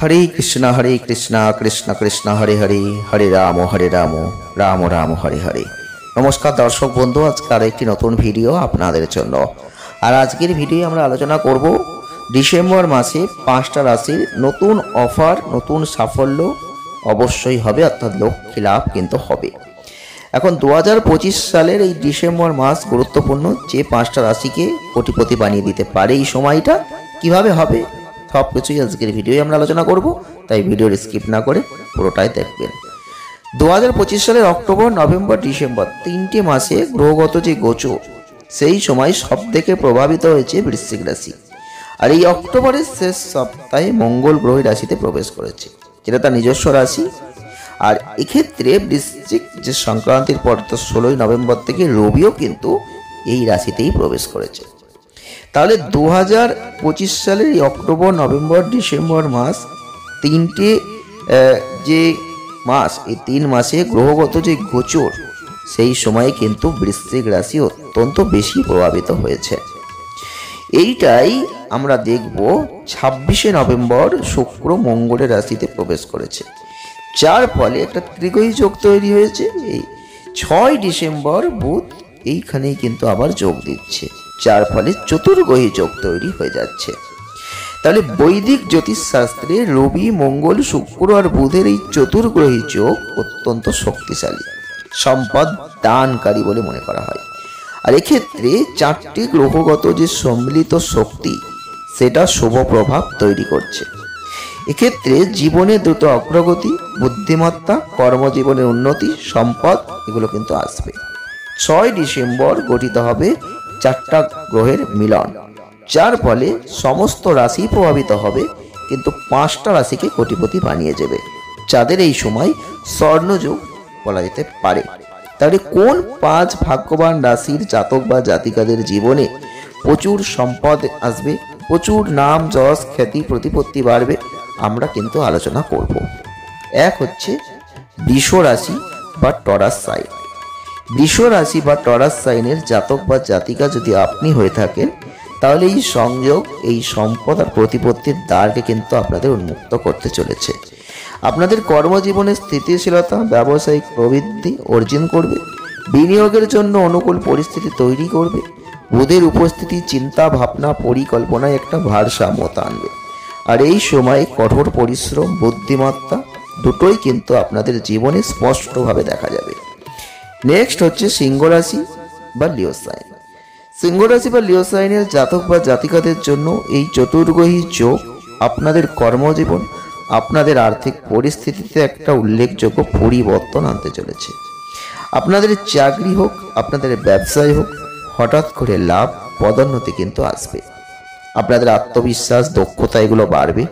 हरे कृष्णा कृष्ण कृष्ण हरे हरे हरे राम राम राम हरे हरे। नमस्कार दर्शक बंधु, आज के आरेकटी नतून भिडियो आपनादेर जन्य। और आजकेर भिडियो आमरा आलोचना करब डिसेम्बर मासे 5टा राशिर नतून अफार नतून साफल्य अवश्यई हबे, अर्थात लक्ष्मी लाभ किन्तु हबे। এখন 2025 সালের এই ডিসেম্বর মাস গুরুত্বপূর্ণ, যে 5টা রাশিকে কোটিপতি বানিয়ে দিতে পারে। এই সময়টা কিভাবে হবে সব কিছুই আজকের ভিডিওয়ে আমরা আলোচনা করব, তাই ভিডিওর স্কিপ না করে পুরোটাই দেখবেন। 2025 সালের অক্টোবর, নভেম্বর, ডিসেম্বর 3টে মাসে গ্রহগত যে গোচর, সেই সময় সবথেকে প্রভাবিত হয়েছে বৃশ্চিক রাশি। আর এই অক্টোবরের শেষ সপ্তাহে মঙ্গল গ্রহ রাশিতে প্রবেশ করেছে, যেটা তার নিজস্ব রাশি। আর এক্ষেত্রে বৃশ্চিক যে সংক্রান্তির পর 16ই নভেম্বর থেকে রবিও কিন্তু এই রাশিতেই প্রবেশ করেছে। তাহলে 2025 সালের এই অক্টোবর, নভেম্বর, ডিসেম্বর মাস, তিনটে যে মাস, এই 3 মাসে গ্রহগত যে গোচর, সেই সময়ে কিন্তু বৃশ্চিক রাশি অত্যন্ত বেশি প্রভাবিত হয়েছে। এইটাই আমরা দেখব 26শে নভেম্বর শুক্র মঙ্গলের রাশিতে প্রবেশ করেছে, যার ফলে একটা ত্রিগ্রহী যোগ তৈরি হয়েছে। এই 6 ডিসেম্বর বুধ এইখানেই কিন্তু আবার যোগ দিচ্ছে, যার ফলে চতুর্গ্রহী যোগ তৈরি হয়ে যাচ্ছে। তাহলে বৈদিক জ্যোতিষশাস্ত্রে রবি, মঙ্গল, শুক্র আর বুধের এই চতুর্গ্রহী যোগ অত্যন্ত শক্তিশালী, সম্পদ দানকারী বলে মনে করা হয়। আর এক্ষেত্রে 4টি গ্রহগত যে সম্মিলিত শক্তি, সেটা শুভ প্রভাব তৈরি করছে। এক্ষেত্রে জীবনে দ্রুত অগ্রগতি, বুদ্ধিমত্তা, কর্মজীবনের উন্নতি, সম্পদ এগুলো কিন্তু আসবে। 6 ডিসেম্বর গঠিত হবে 4টা গ্রহের মিলন, যার ফলে সমস্ত রাশি প্রভাবিত হবে, কিন্তু 5টা রাশিকে কোটিপতি বানিয়ে যাবে, যাদের এই সময় স্বর্ণযুগ বলা যেতে পারে। তাহলে কোন 5 ভাগ্যবান রাশির জাতক বা জাতিকাদের জীবনে প্রচুর সম্পদ আসবে, প্রচুর নাম, যশ, খ্যাতি, প্রতিপত্তি বাড়বে, আমরা কিন্তু আলোচনা করব। এক হচ্ছে বৃষ রাশি বা টরাস সাইন। বৃষ রাশি বা টরাস সাইনের জাতক বা জাতিকা যদি আপনি হয়ে থাকেন, তাহলে এই সংযোগ, এই সম্পদ আর প্রতিপত্তির দ্বারকে কিন্তু আপনাদের উন্মুক্ত করতে চলেছে। আপনাদের কর্মজীবনের স্থিতিশীলতা, ব্যবসায়িক প্রবৃদ্ধি অর্জন করবে, বিনিয়োগের জন্য অনুকূল পরিস্থিতি তৈরি করবে। বুধের উপস্থিতি চিন্তা, ভাবনা, পরিকল্পনায় একটা ভারসাম্যতা আনবে। আর এই সময় কঠোর পরিশ্রম, বুদ্ধিমত্তা দুটোই কিন্তু আপনাদের জীবনে স্পষ্টভাবে দেখা যাবে। নেক্সট হচ্ছে সিংহ রাশি বা লিও সাইন। সিংহ রাশি বা লিও সাইনের জাতক বা জাতিকাদের জন্য এই চতুর্গ্রহী যোগ আপনাদের কর্মজীবন, আপনাদের আর্থিক পরিস্থিতিতে একটা উল্লেখযোগ্য পরিবর্তন আনতে চলেছে। আপনাদের চাকরি হোক, আপনাদের ব্যবসায় হোক, হঠাৎ করে লাভ, পদোন্নতি কিন্তু আসবে। আপনাদের আত্মবিশ্বাস, দক্ষতা এগুলো বাড়বে।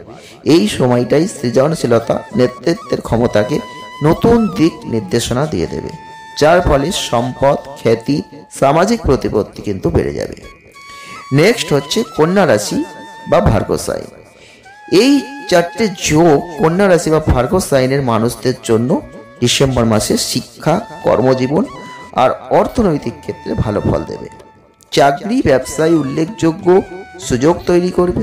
এই সময়টাই সৃজনশীলতা, নেতৃত্বের ক্ষমতাকে নতুন দিক নির্দেশনা দিয়ে দেবে, যার ফলে সম্পদ, খ্যাতি, সামাজিক প্রতিপত্তি কিন্তু বেড়ে যাবে। নেক্সট হচ্ছে কন্যা রাশি বা ভার্গো সাইন। এই 4টে যোগ কন্যা রাশি বা ভার্গো সাইনের মানুষদের জন্য ডিসেম্বর মাসে শিক্ষা, কর্মজীবন আর অর্থনৈতিক ক্ষেত্রে ভালো ফল দেবে। চাকরি, ব্যবসায় উল্লেখযোগ্য সুযোগ তৈরি করবে।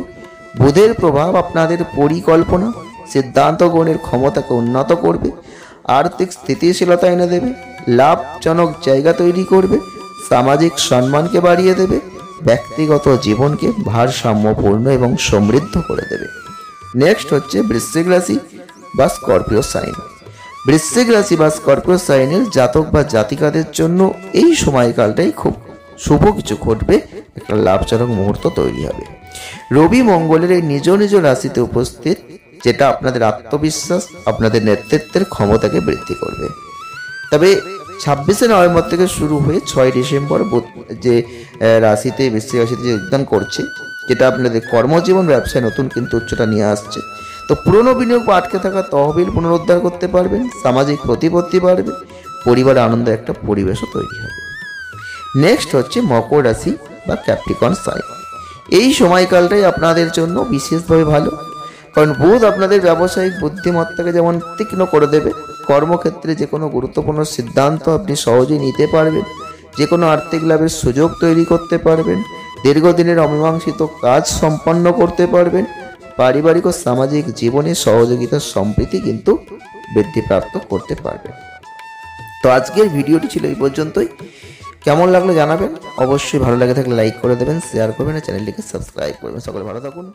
বুধের প্রভাব আপনাদের পরিকল্পনা, সিদ্ধান্ত গ্রহণের ক্ষমতাকে উন্নত করবে, আর্থিক স্থিতিশীলতা এনে দেবে, লাভজনক জায়গা তৈরি করবে, সামাজিক সম্মানকে বাড়িয়ে দেবে, ব্যক্তিগত জীবনকে ভারসাম্যপূর্ণ এবং সমৃদ্ধ করে দেবে। নেক্সট হচ্ছে বৃশ্চিক রাশি বা স্করপিও সাইন। বৃশ্চিক রাশি বা স্করপিও সাইনের জাতক বা জাতিকাদের জন্য এই সময়কালটাই খুব শুভ কিছু ঘটবে, একটা লাভজনক মুহূর্ত তৈরি হবে। রবি মঙ্গলের এই নিজ নিজ রাশিতে উপস্থিত, যেটা আপনাদের আত্মবিশ্বাস, আপনাদের নেতৃত্বের ক্ষমতাকে বৃদ্ধি করবে। তবে 26শে নভেম্বর থেকে শুরু হয়ে 6 ডিসেম্বর যে রাশিতে, বৃশ্চিক রাশিতে যোগদান করছে, যেটা আপনাদের কর্মজীবন, ব্যবসায় নতুন কিন্তু উচ্চতা নিয়ে আসছে। তো পুরনো বিনিয়োগ বা আটকে থাকা তহবিল পুনরুদ্ধার করতে পারবেন, সামাজিক প্রতিপত্তি বাড়বে, পরিবারে আনন্দের একটা পরিবেশও তৈরি হবে। নেক্সট হচ্ছে মকর রাশি বা ক্যাপ্রিকন সাইন। এই সময়কালটাই আপনাদের জন্য বিশেষভাবে ভালো, কারণ বুধ আপনাদের ব্যবসায়িক বুদ্ধিমত্তাকে যেমন তীক্ষ্ণ করে দেবে, কর্মক্ষেত্রে যে কোনো গুরুত্বপূর্ণ সিদ্ধান্ত আপনি সহজেই নিতে পারবেন, যে কোনো আর্থিক লাভের সুযোগ তৈরি করতে পারবেন, দীর্ঘদিনের অমীমাংসিত কাজ সম্পন্ন করতে পারবেন, পারিবারিক ও সামাজিক জীবনে সহযোগিতা সম্প্রীতি কিন্তু বৃদ্ধিপ্রাপ্ত করতে পারবে। তো আজকের ভিডিওটি ছিল এই পর্যন্তই। কেমন লাগলো জানাবেন, অবশ্যই ভালো লাগে থাকলে লাইক করে দেবেন, শেয়ার করবেন, চ্যানেলটিকে সাবস্ক্রাইব করবেন। সকলে ভালো থাকুন।